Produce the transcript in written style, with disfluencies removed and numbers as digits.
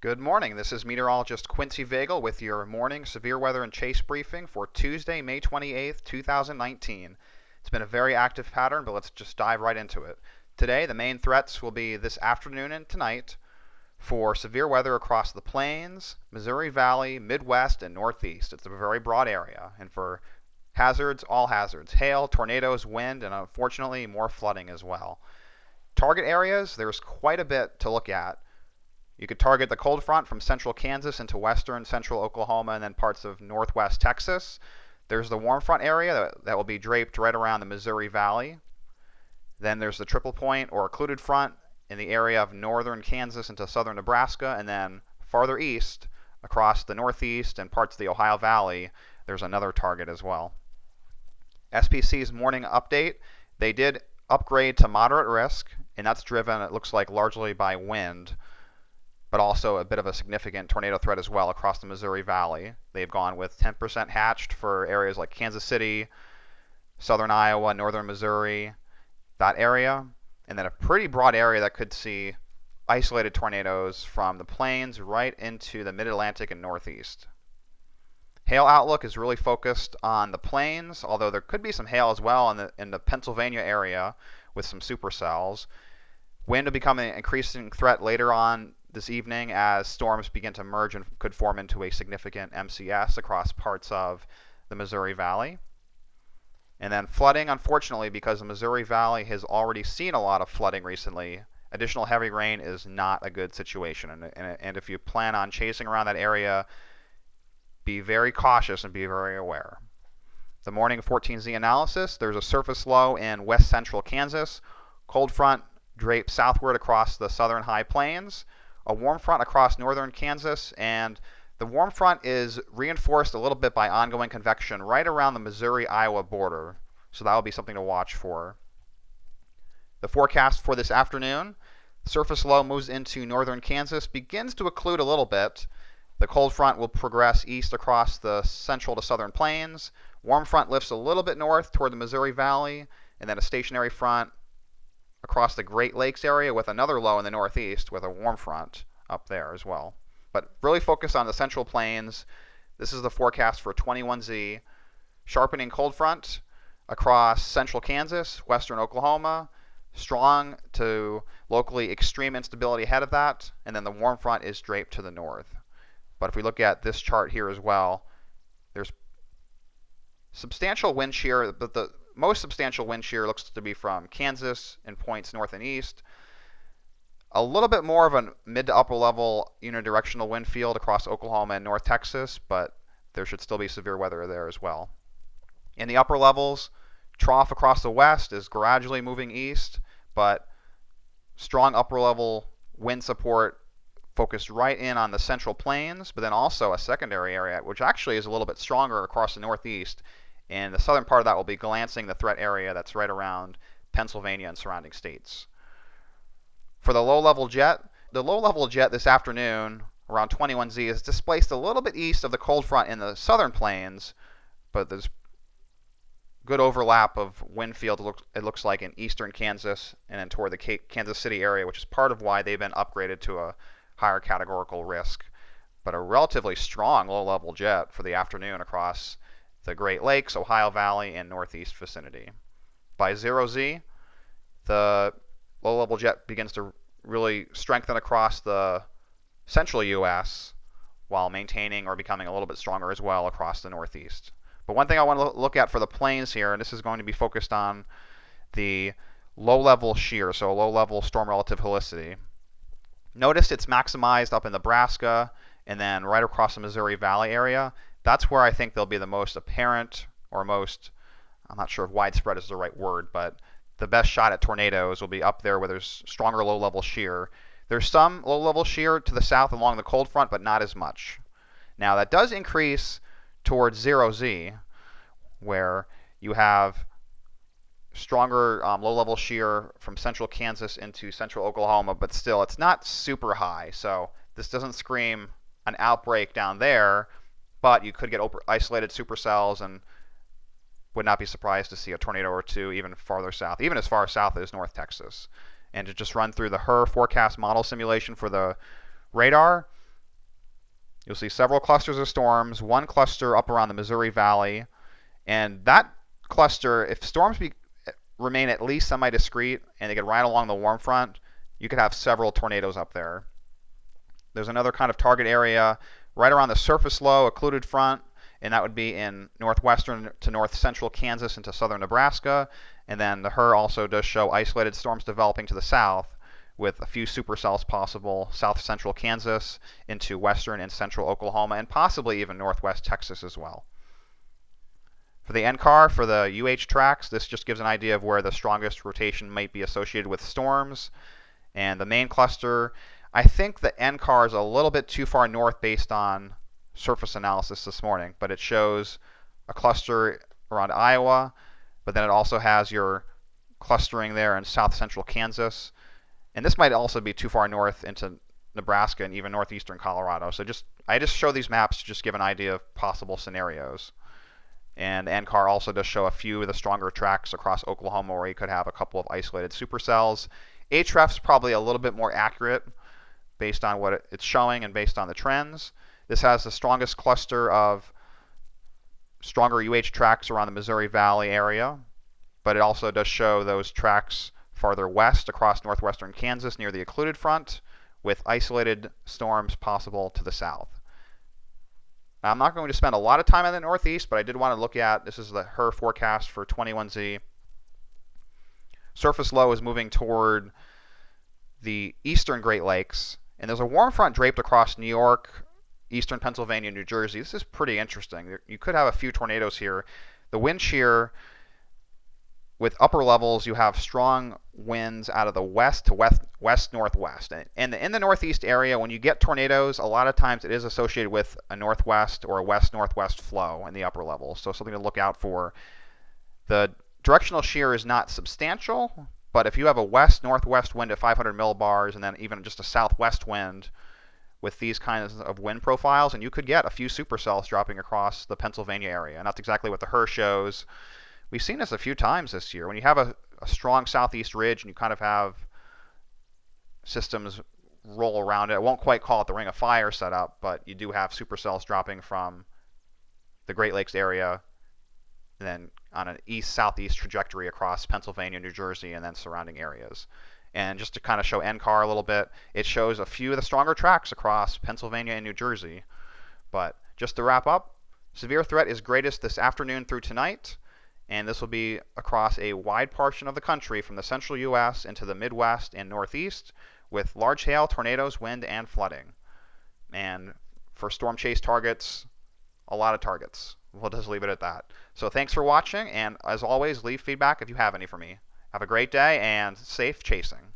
Good morning. This is meteorologist Quincy Vagel with your morning severe weather and chase briefing for Tuesday, May 28th, 2019. It's been a very active pattern, but let's just dive right into it. Today, the main threats will be this afternoon and tonight for severe weather across the plains, Missouri Valley, Midwest, and Northeast. It's a very broad area. And for hazards, all hazards: hail, tornadoes, wind, and unfortunately, more flooding as well. Target areas, there's quite a bit to look at. You could target the cold front from central Kansas into western central Oklahoma and then parts of northwest Texas. There's the warm front area that will be draped right around the Missouri Valley. Then there's the triple point or occluded front in the area of northern Kansas into southern Nebraska. And then farther east across the northeast and parts of the Ohio Valley, there's another target as well. SPC's morning update, they did upgrade to moderate risk, and that's driven, it looks like, largely by wind, but also a bit of a significant tornado threat as well across the Missouri Valley. They've gone with 10% hatched for areas like Kansas City, southern Iowa, northern Missouri, that area, and then a pretty broad area that could see isolated tornadoes from the plains right into the mid-Atlantic and northeast. Hail outlook is really focused on the plains, although there could be some hail as well in the Pennsylvania area with some supercells. Wind will become an increasing threat later on this evening as storms begin to merge and could form into a significant MCS across parts of the Missouri Valley. And then flooding, unfortunately, because the Missouri Valley has already seen a lot of flooding recently, additional heavy rain is not a good situation. And if you plan on chasing around that area, be very cautious and be very aware. The morning 14Z analysis, there's a surface low in west central Kansas. Cold front drapes southward across the southern high plains. A warm front across northern Kansas, and the warm front is reinforced a little bit by ongoing convection right around the Missouri-Iowa border. So that will be something to watch for. The forecast for this afternoon, surface low moves into northern Kansas, begins to occlude a little bit. The cold front will progress east across the central to southern plains. Warm front lifts a little bit north toward the Missouri Valley, and then a stationary front across the Great Lakes area with another low in the northeast with a warm front up there as well. But really focus on the central plains. This is the forecast for 21Z. Sharpening cold front across central Kansas, western Oklahoma, strong to locally extreme instability ahead of that, and then the warm front is draped to the north. But if we look at this chart here as well, there's substantial wind shear, but the most substantial wind shear looks to be from Kansas and points north and east. A little bit more of a mid to upper level unidirectional wind field across Oklahoma and North Texas, but there should still be severe weather there as well. In the upper levels, trough across the west is gradually moving east, but strong upper level wind support focused right in on the central plains, but then also a secondary area, which actually is a little bit stronger across the northeast. And the southern part of that will be glancing the threat area that's right around Pennsylvania and surrounding states. For the low-level jet, the low-level jet this afternoon around 21Z is displaced a little bit east of the cold front in the southern plains, but there's good overlap of wind field, it looks like, in eastern Kansas and then toward the Kansas City area, which is part of why they've been upgraded to a higher categorical risk. But a relatively strong low-level jet for the afternoon across the Great Lakes, Ohio Valley, and northeast vicinity. By 0Z, the low-level jet begins to really strengthen across the central U.S. while maintaining or becoming a little bit stronger as well across the northeast. But one thing I want to look at for the plains here, and this is going to be focused on the low-level shear, so low-level storm relative helicity. Notice it's maximized up in Nebraska and then right across the Missouri Valley area. That's where I think there'll be the most apparent or most, I'm not sure if widespread is the right word, but the best shot at tornadoes will be up there where there's stronger low-level shear. There's some low-level shear to the south along the cold front, but not as much. Now that does increase towards 0Z, where you have stronger low-level shear from central Kansas into central Oklahoma, but still it's not super high. So this doesn't scream an outbreak down there, but you could get isolated supercells and would not be surprised to see a tornado or two even farther south, even as far south as North Texas. And to just run through the HRRR forecast model simulation for the radar, You'll see several clusters of storms, one cluster up around the Missouri Valley, and that cluster, if storms remain at least semi-discrete and they get right along the warm front, you could have several tornadoes up there. There's another kind of target area right around the surface low occluded front, and that would be in northwestern to north central Kansas into southern Nebraska. And then the HRRR also does show isolated storms developing to the south, with a few supercells possible south central Kansas into western and central Oklahoma, and possibly even northwest Texas as well. For the NCAR, for the UH tracks, this just gives an idea of where the strongest rotation might be associated with storms. And the main cluster, I think the NCAR is a little bit too far north based on surface analysis this morning, but it shows a cluster around Iowa, but then it also has your clustering there in south central Kansas. And this might also be too far north into Nebraska and even northeastern Colorado. So I just show these maps to just give an idea of possible scenarios. And NCAR also does show a few of the stronger tracks across Oklahoma where you could have a couple of isolated supercells. HREF's probably a little bit more accurate based on what it's showing and based on the trends. This has the strongest cluster of stronger UH tracks around the Missouri Valley area, but it also does show those tracks farther west across northwestern Kansas near the occluded front, with isolated storms possible to the south. Now, I'm not going to spend a lot of time on the northeast, but I did want to look at, this is the HRRR forecast for 21Z. Surface low is moving toward the eastern Great Lakes, and there's a warm front draped across New York, eastern Pennsylvania, New Jersey. This is pretty interesting. You could have a few tornadoes here. The wind shear, with upper levels, you have strong winds out of the west to west-northwest. And in the northeast area, when you get tornadoes, a lot of times it is associated with a northwest or a west-northwest flow in the upper levels. So something to look out for. The directional shear is not substantial, but if you have a west-northwest wind at 500 millibars and then even just a southwest wind with these kinds of wind profiles, and you could get a few supercells dropping across the Pennsylvania area. And that's exactly what the HRRR shows. We've seen this a few times this year. When you have a strong southeast ridge and you kind of have systems roll around it, I won't quite call it the Ring of Fire setup, but you do have supercells dropping from the Great Lakes area and then on an east-southeast trajectory across Pennsylvania, New Jersey, and then surrounding areas. And just to kind of show NCAR a little bit, it shows a few of the stronger tracks across Pennsylvania and New Jersey. But just to wrap up, severe threat is greatest this afternoon through tonight. And this will be across a wide portion of the country from the central U.S. into the Midwest and Northeast, with large hail, tornadoes, wind, and flooding. And for storm chase targets, a lot of targets. We'll just leave it at that. So thanks for watching, and as always, leave feedback if you have any for me. Have a great day and safe chasing.